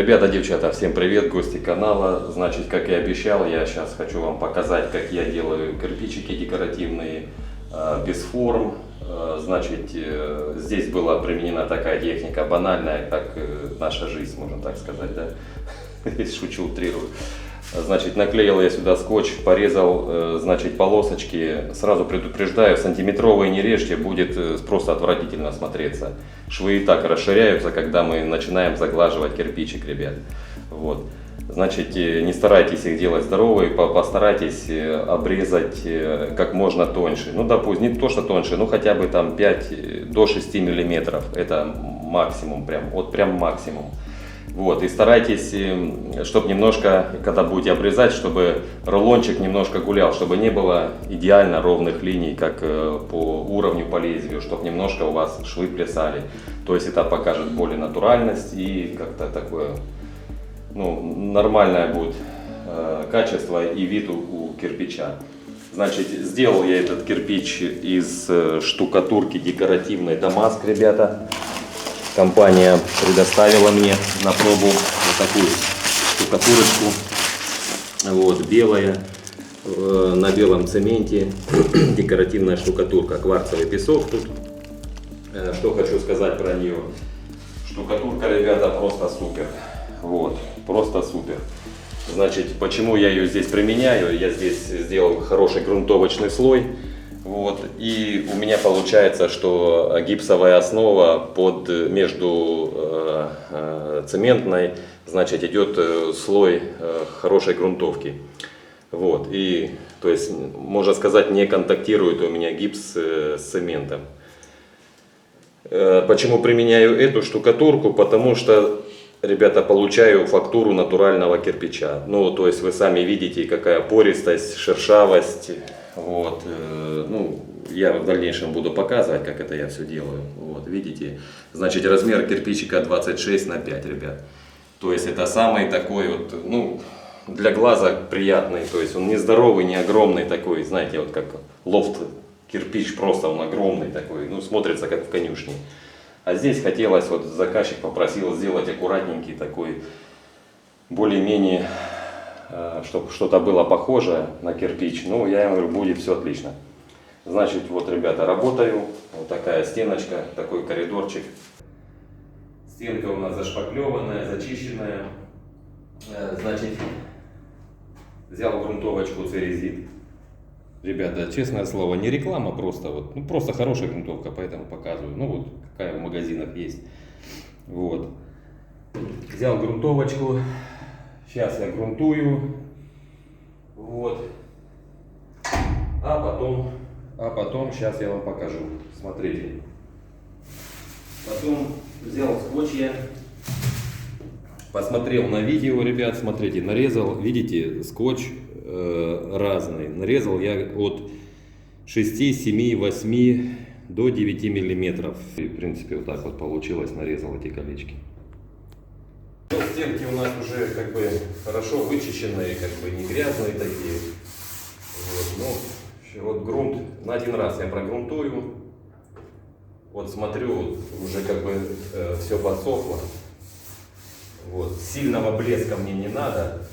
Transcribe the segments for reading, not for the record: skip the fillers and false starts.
Ребята, девчата, всем привет, гости канала. Значит, как и обещал, я сейчас хочу вам показать, как я делаю кирпичики декоративные, без форм. Значит, здесь была применена такая техника банальная, как наша жизнь, можно так сказать, да? Шучу, утрирую. Значит, наклеил я сюда скотч, порезал, значит, полосочки. Сразу предупреждаю, сантиметровые не режьте, будет просто отвратительно смотреться. Швы и так расширяются, когда мы начинаем заглаживать кирпичик, ребят. Вот. Значит, не старайтесь их делать здоровые, постарайтесь обрезать как можно тоньше. Ну, допустим, не то, что тоньше, ну хотя бы там 5 до 6 миллиметров. Это максимум, прям максимум. Вот, и старайтесь, чтобы немножко, когда будете обрезать, чтобы рулончик немножко гулял, чтобы не было идеально ровных линий, как по уровню, по лезвию, чтобы немножко у вас швы плясали. То есть это покажет более натуральность и как-то такое, ну, нормальное будет качество и вид у кирпича. Значит, сделал я этот кирпич из штукатурки декоративной Дамаск, ребята. Компания предоставила мне на пробу вот такую штукатурочку, вот, белая, на белом цементе, декоративная штукатурка, кварцевый песок тут. Что хочу сказать про нее. Штукатурка, ребята, просто супер, вот, просто супер. Значит, почему я ее здесь применяю? Я здесь сделал хороший грунтовочный слой. Вот, и у меня получается, что гипсовая основа между цементной, значит, идет слой хорошей грунтовки. Вот, и, то есть, можно сказать, не контактирует у меня гипс с цементом. Почему применяю эту штукатурку? Потому что, ребята, получаю фактуру натурального кирпича. Ну, то есть, вы сами видите, какая пористость, шершавость. Вот, ну, я в дальнейшем буду показывать, как это я все делаю. Вот, видите, значит, размер кирпичика 26 на 5, ребят. То есть это самый такой вот, ну, для глаза приятный. То есть он не здоровый, не огромный такой, знаете, вот как лофт кирпич, просто он огромный такой, ну, смотрится как в конюшне. А здесь хотелось, вот заказчик попросил сделать аккуратненький такой, более-менее, чтобы что-то было похожее на кирпич. Ну, я говорю, будет все отлично. Значит, вот, ребята, работаю. Вот такая стеночка, такой коридорчик. Стенка у нас зашпаклеванная, зачищенная. Значит, взял грунтовочку Церезит. Ребята, честное слово, не реклама, просто вот, ну, просто хорошая грунтовка, поэтому показываю. Ну, вот, какая в магазинах есть. Вот. Взял грунтовочку. Сейчас я грунтую, вот, а потом сейчас я вам покажу. Смотрите. Потом взял скотч я, посмотрел на видео, ребят, смотрите, нарезал, видите, скотч разный. Нарезал я от 6, 7, 8 до 9 миллиметров. И, в принципе, вот так вот получилось, нарезал эти колечки. Стенки у нас уже как бы хорошо вычищенные, как бы не грязные такие. Вот, ну, вот грунт на один раз я прогрунтую. Вот смотрю, вот, уже как бы все подсохло. Вот, сильного блеска мне не надо.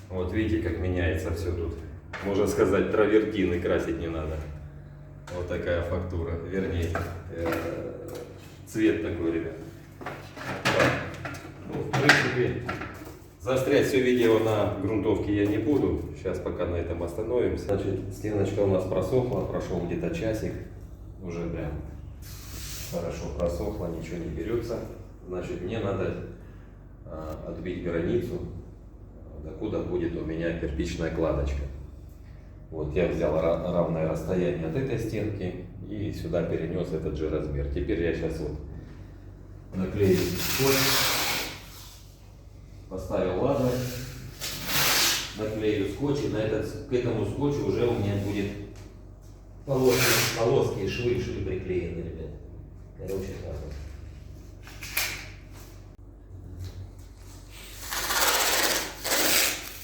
Вот видите, как меняется все тут. Можно сказать, травертины красить не надо. Вот такая фактура, вернее, цвет такой, ребят. Ну, в принципе, заострять все видео на грунтовке я не буду. Сейчас пока на этом остановимся. Значит, стеночка у нас просохла, прошел где-то часик. Уже прям хорошо просохла, ничего не берется. Значит, мне надо отбить границу, докуда будет у меня кирпичная кладочка. Вот я взял равное расстояние от этой стенки и сюда перенес этот же размер. Теперь я сейчас вот наклею скотч, поставил лазер, наклею скотч, и к этому скотчу уже у меня будет полоски, швы приклеены, ребят. Короче, так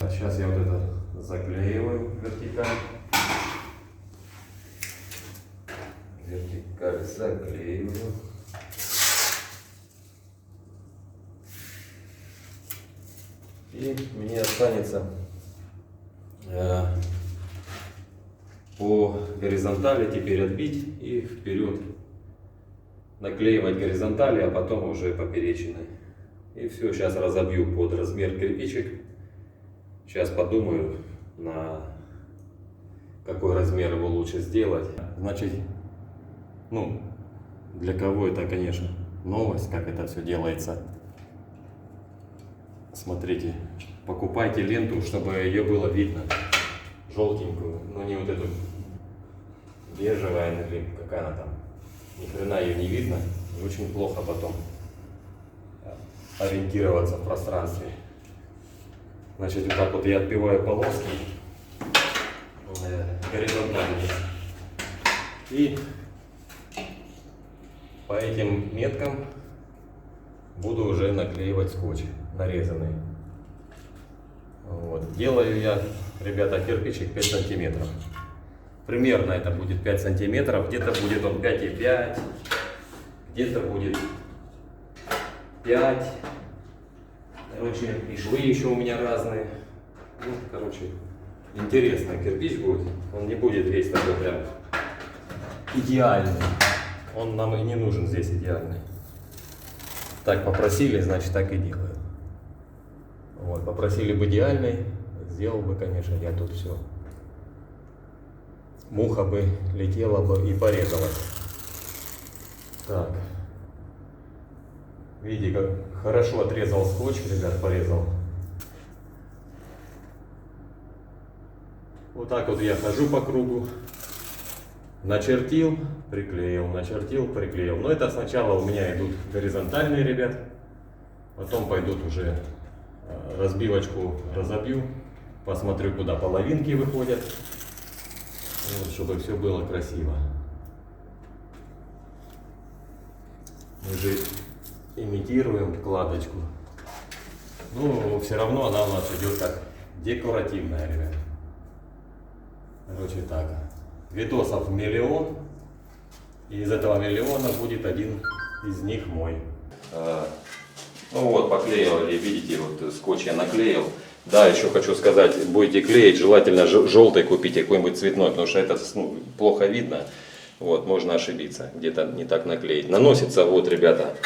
вот. Сейчас я вот это заклеиваю вертикаль. Вертикаль заклеиваю. и мне останется по горизонтали теперь отбить и вперед наклеивать горизонтали, а потом уже поперечиной. И все, сейчас разобью под размер кирпичик. Сейчас подумаю, на какой размер его лучше сделать. Значит, ну, для кого это, конечно, новость, как это все делается. Смотрите, покупайте ленту, чтобы ее было видно. Желтенькую, но не вот эту бежевая, или какая она там. Ни хрена ее не видно. И очень плохо потом ориентироваться в пространстве. Значит, вот так вот я отбиваю полоски горизонтально. И по этим меткам буду уже наклеивать скотч нарезанный. Вот. Делаю я, ребята, кирпичик 5 сантиметров. Примерно это будет 5 сантиметров. Где-то будет он 5,5, где-то будет 5. Короче, и швы еще у меня разные. Ну, короче, интересный кирпич будет. Он не будет весь такой прям идеальный. Он нам и не нужен здесь идеальный. Так попросили, значит так и делаю. Вот, попросили бы идеальный, сделал бы, конечно, я тут все. Муха бы летела бы и порезалась. Так. Видите, как хорошо отрезал скотч, ребят, порезал. Вот так вот я хожу по кругу. Начертил, приклеил, начертил, приклеил. Но это сначала у меня идут горизонтальные, ребят. Потом пойдут уже разбивочку разобью. Посмотрю, куда половинки выходят. Вот, чтобы все было красиво. Мы же имитируем кладочку. Ну, все равно она у нас идет как декоративная, ребят. Короче, так. Видосов 1 000 000. И из этого 1 000 000 будет один из них мой. Ну вот, поклеивали, видите, вот скотч я наклеил. Да, еще хочу сказать, будете клеить, желательно желтый купите, какой-нибудь цветной, потому что это плохо видно. Вот, можно ошибиться, где-то не так наклеить. Наносится, вот, ребята,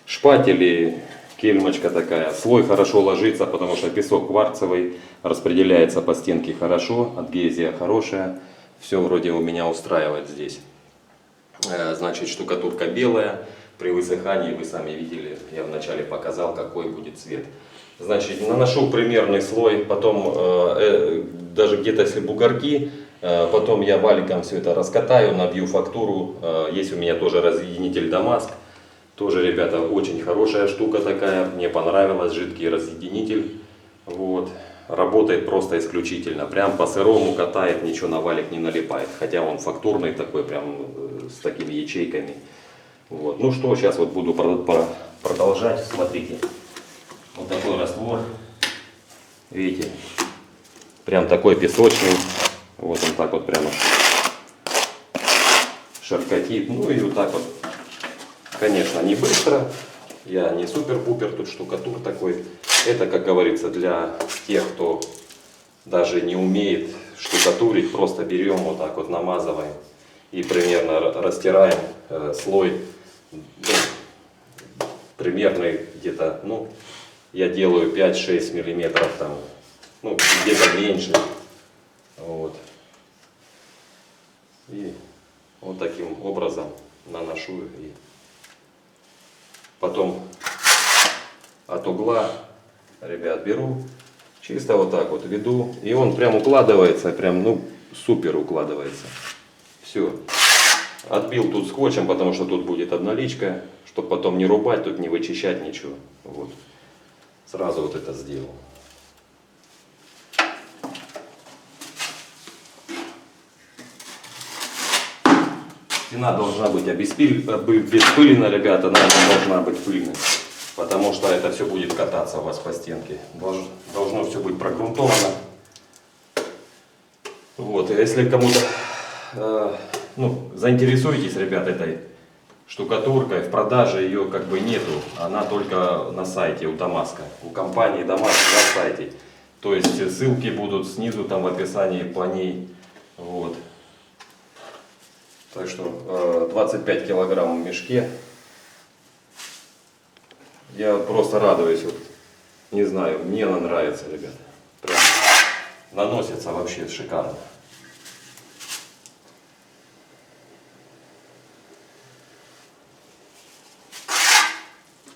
шпатели, кельмочка такая. Слой хорошо ложится, потому что песок кварцевый, распределяется по стенке хорошо, адгезия хорошая. Все вроде у меня устраивает здесь. Значит, штукатурка белая. При высыхании, вы сами видели, я вначале показал, какой будет цвет. Значит, наношу примерный слой, потом даже где-то если бугорки, потом я валиком все это раскатаю, набью фактуру. Есть у меня тоже разъединитель Дамаск. Тоже, ребята, очень хорошая штука такая, мне понравилась, жидкий разъединитель. Вот. Работает просто исключительно, прям по сырому катает, ничего на валик не налипает. Хотя он фактурный такой, прям с такими ячейками. Вот. Ну что, сейчас вот буду продолжать, смотрите. Вот такой раствор, видите, прям такой песочный, вот он так вот прямо шаркотит, ну и вот так вот, конечно, не быстро, я не супер-пупер, тут штукатур такой, это, как говорится, для тех, кто даже не умеет штукатурить, просто берем вот так вот, намазываем и примерно растираем слой, ну, примерно где-то, ну, я делаю 5-6 миллиметров, там, ну, где-то меньше. Вот. И вот таким образом наношу. И потом от угла, ребят, беру, чисто вот так вот веду. И он прям укладывается, прям, ну, супер укладывается. Все. Отбил тут скотчем, потому что тут будет одноличка, чтобы потом не рубать, тут не вычищать ничего. Вот. Сразу вот это сделал. Стена должна быть беспыльна, ребята, она должна быть пыльной. Потому что это все будет кататься у вас по стенке. Должно все быть прогрунтовано. Вот, если кому-то ну, заинтересуетесь, ребята, этой штукатуркой. В продаже ее как бы нету, она только на сайте у Дамаска, у компании Дамаск на сайте. То есть ссылки будут снизу там в описании по ней. Вот. Так что 25 килограмм в мешке. Я просто радуюсь. Вот, не знаю, мне она нравится, ребят. Прям наносится вообще шикарно.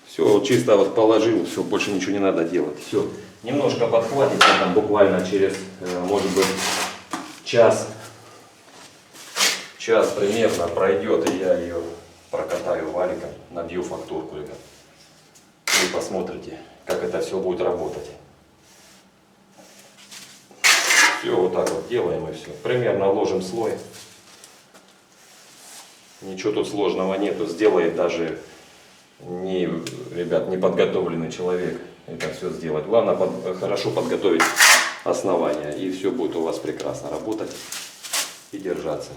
Все, чисто вот положил, все, больше ничего не надо делать. Все, немножко подхватится, там буквально через, может быть, час примерно пройдет, и я ее прокатаю валиком, набью фактурку, ребят. Вы посмотрите, как это все будет работать. Все вот так вот делаем и все. Примерно ложим слой. Ничего тут сложного нету. Сделает даже ребят, неподготовленный человек это все сделать. Главное хорошо подготовить основание, и все будет у вас прекрасно работать и держаться.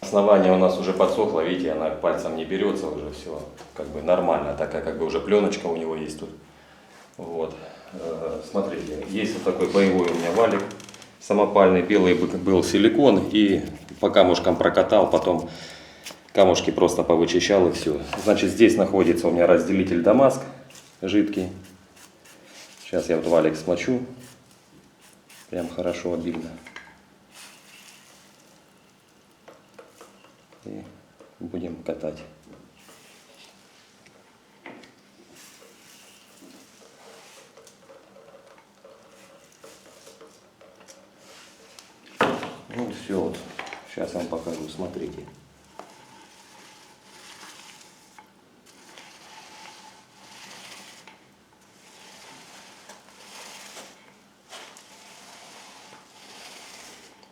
Основание у нас уже подсохло, видите, она пальцем не берется уже, все как бы нормально, такая как бы уже пленочка у него есть тут. Вот. Смотрите, есть вот такой боевой у меня валик самопальный, белый был силикон, и по камушкам прокатал, потом камушки просто повычищал и все. Значит, здесь находится у меня разделитель Дамаск жидкий. Сейчас я вот валик смочу, прям хорошо обильно. И будем катать. Ну все, вот сейчас вам покажу, смотрите.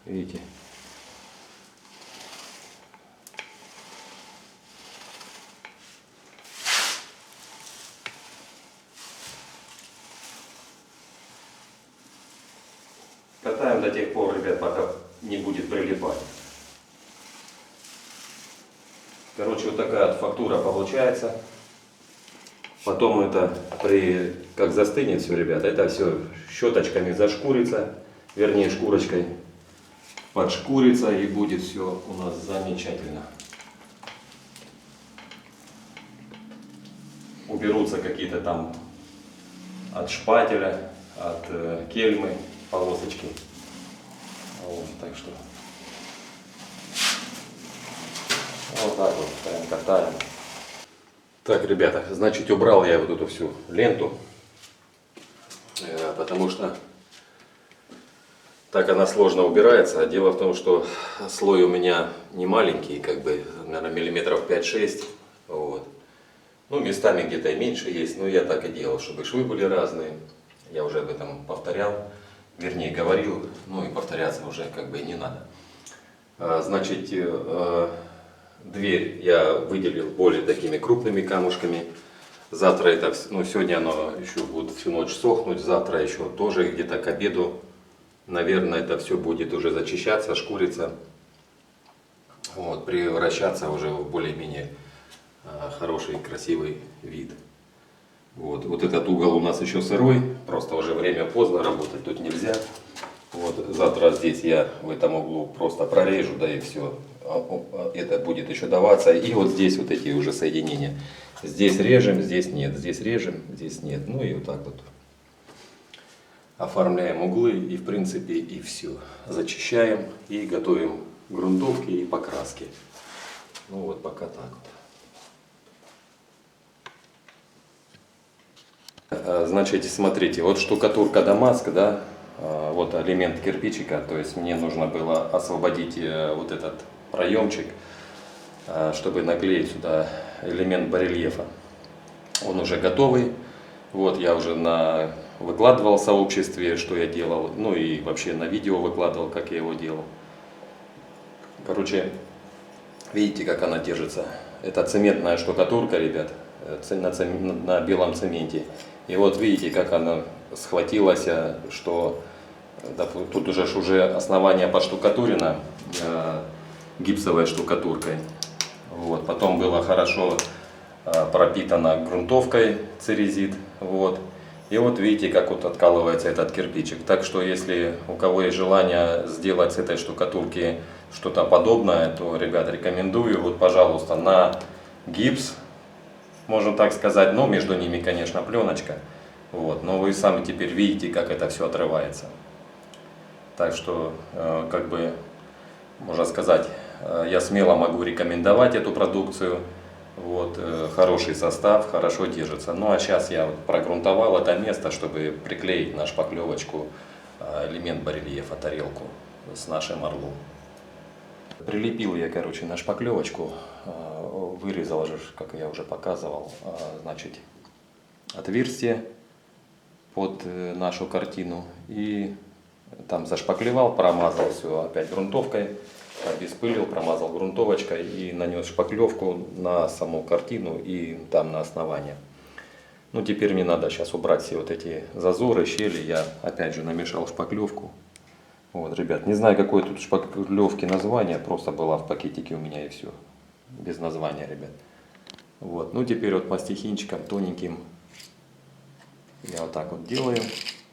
Видите? Катаем до тех пор, ребят, пока не будет прилипать. Короче, вот такая вот фактура получается. Потом это как застынет все, ребят, это все щеточками зашкурится, вернее шкурочкой подшкурится, и будет все у нас замечательно. Уберутся какие-то там от шпателя, от кельмы полосочки. Вот, так что вот так вот прям катаем. Так, ребята, значит, убрал я вот эту всю ленту, потому что так она сложно убирается. Дело в том, что слой у меня не маленький, как бы, наверное, миллиметров 5-6. Вот. Ну, местами где-то и меньше есть, но я так и делал, чтобы швы были разные. Я уже об этом повторял, вернее говорил, ну и повторяться уже как бы и не надо. Значит, дверь я выделил более такими крупными камушками. Завтра это, ну сегодня оно еще будет всю ночь сохнуть, завтра еще тоже где-то к обеду, наверное, это все будет уже зачищаться, шкуриться, вот, превращаться уже в более-менее хороший, красивый вид. Вот этот угол у нас еще сырой, просто уже время поздно, работать тут нельзя. Вот, завтра здесь я в этом углу просто прорежу, да и все. Это будет еще даваться. И вот здесь вот эти уже соединения. Здесь режем, здесь нет, здесь режем, здесь нет. Ну и вот так вот оформляем углы, и в принципе и все. Зачищаем и готовим грунтовки и покраски. Ну вот пока так вот. Значит, смотрите, вот штукатурка Дамаск, да, вот элемент кирпичика, то есть мне нужно было освободить вот этот проемчик, чтобы наклеить сюда элемент барельефа. Он уже готовый, вот я уже выкладывал в сообществе, что я делал, ну и вообще на видео выкладывал, как я его делал. Короче, видите, как она держится. Это цементная штукатурка, ребят, на белом цементе. И вот видите, как она схватилась, что тут уже основание подштукатурено гипсовой штукатуркой. Вот. Потом было хорошо пропитано грунтовкой церезит. Вот. И вот видите, как вот откалывается этот кирпичик. Так что если у кого есть желание сделать с этой штукатурки что-то подобное, то, ребят, рекомендую. Вот, пожалуйста, на гипс, можно так сказать, но между ними, конечно, пленочка. Вот. Но вы сами теперь видите, как это все отрывается. Так что, как бы, можно сказать, я смело могу рекомендовать эту продукцию. Вот, хороший состав, хорошо держится. Ну а сейчас я вот прогрунтовал это место, чтобы приклеить на шпаклевочку элемент барельефа, тарелку с нашим орлом. Прилепил я, короче, на шпаклевочку, вырезал же, как я уже показывал, значит, отверстие под нашу картину. И там зашпаклевал, промазал все опять грунтовкой. Обеспылил, промазал грунтовочкой и нанес шпаклевку на саму картину и там на основание. Ну теперь мне надо сейчас убрать все вот эти зазоры, щели. Я опять же намешал шпаклевку. Вот, ребят, не знаю, какой тут шпаклевки название, просто была в пакетике у меня и все. Без названия, ребят. Вот, ну теперь вот мастихинчиком тоненьким я вот так вот делаю.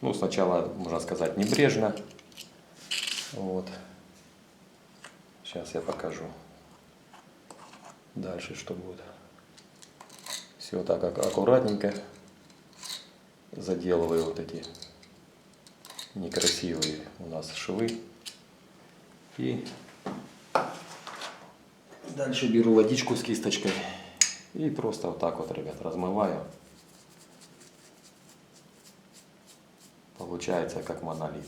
Ну сначала, можно сказать, небрежно. Вот. Сейчас я покажу дальше, что будет. Все так аккуратненько заделываю вот эти некрасивые у нас швы. И дальше беру водичку с кисточкой и просто вот так вот, ребят, размываю. Получается как монолит.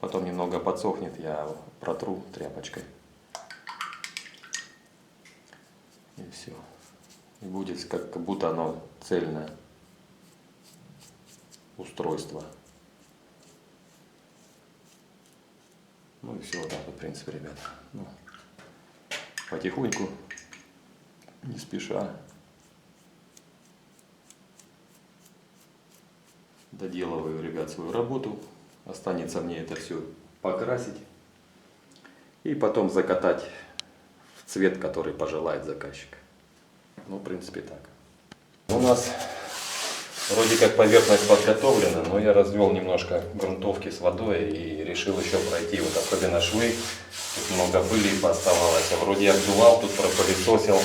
Потом немного подсохнет, я протру тряпочкой. И все. И будет как будто оно цельное устройство. Ну и все вот так вот, в принципе, ребята. Ну, потихоньку, не спеша, доделываю, ребят, свою работу. Останется мне это все покрасить и потом закатать в цвет, который пожелает заказчик. Ну, в принципе, так. У нас вроде как поверхность подготовлена, но я развел немножко грунтовки с водой и решил еще пройти, вот особенно швы. Тут много пыли пооставалось. Вроде я обдувал, тут пропылесосил,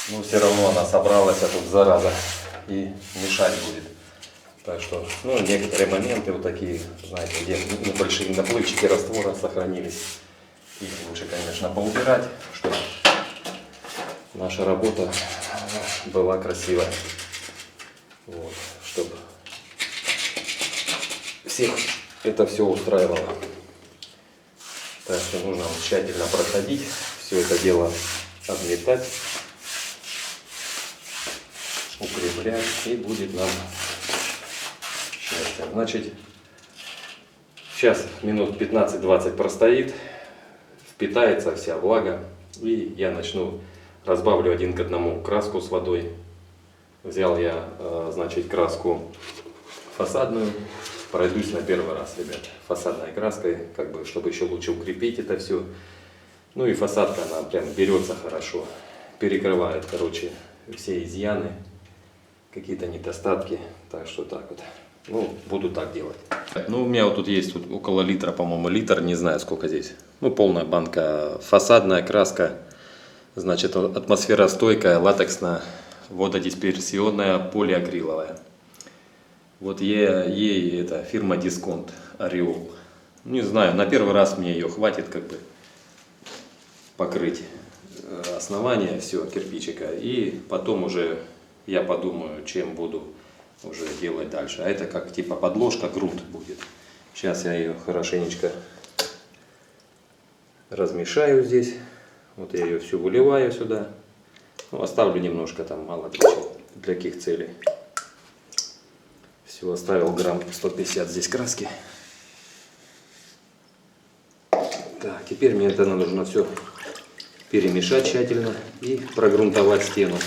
но все равно она собралась, а тут зараза и мешать будет. Так что, ну, некоторые моменты вот такие, знаете, где небольшие наплывчики раствора сохранились. Их лучше, конечно, поубирать, чтобы наша работа была красивая. Вот, чтобы всех это все устраивало. Так что нужно тщательно проходить, все это дело обметать, укреплять, и будет нам... Значит, сейчас минут 15-20 простоит, впитается вся влага, и я начну, разбавлю 1 к 1 краску с водой. Взял я, значит, краску фасадную, пройдусь на первый раз, ребят, фасадной краской, как бы, чтобы еще лучше укрепить это все. Ну и фасадка, она прям берется хорошо, перекрывает, короче, все изъяны, какие-то недостатки, так что так вот. Ну, буду так делать. Ну, у меня вот тут есть вот около литра, по-моему, литр, не знаю сколько здесь. Ну, полная банка, фасадная краска, значит, атмосферостойкая, латексная, вододисперсионная, полиакриловая. Вот ей это фирма Дисконт, Ореол. Не знаю, на первый раз мне ее хватит как бы покрыть основание все кирпичика. И потом уже я подумаю, чем буду уже делать дальше. А это как типа подложка, грунт будет. Сейчас я ее хорошенечко размешаю здесь. Вот я ее всю выливаю сюда. Ну, оставлю немножко там, мало ли для каких целей. Все, оставил грамм 150 здесь краски. Так, теперь мне это нужно все перемешать тщательно и прогрунтовать стену.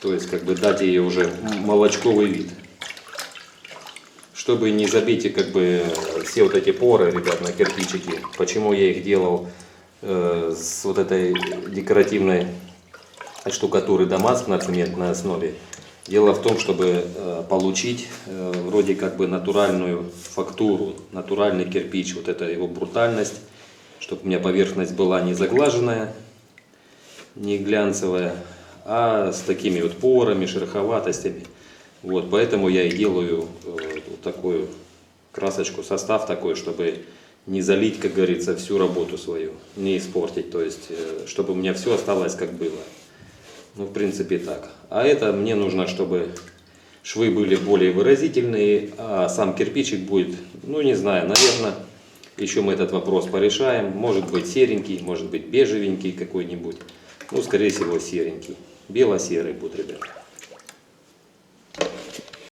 То есть, как бы дать ей уже молочковый вид. Чтобы не забить, как бы, все вот эти поры, ребят, на кирпичики. Почему я их делал с вот этой декоративной штукатуры Дамаск на цементной основе. Дело в том, чтобы получить вроде как бы натуральную фактуру, натуральный кирпич, вот это его брутальность, чтобы у меня поверхность была не заглаженная, не глянцевая, а с такими вот порами, шероховатостями. Вот, поэтому я и делаю вот такую красочку, состав такой, чтобы не залить, как говорится, всю работу свою, не испортить, то есть, чтобы у меня все осталось как было. Ну, в принципе, так. А это мне нужно, чтобы швы были более выразительные, а сам кирпичик будет, ну, не знаю, наверное, еще мы этот вопрос порешаем. Может быть серенький, может быть бежевенький какой-нибудь. Ну, скорее всего, серенький. Бело-серый будет, ребят.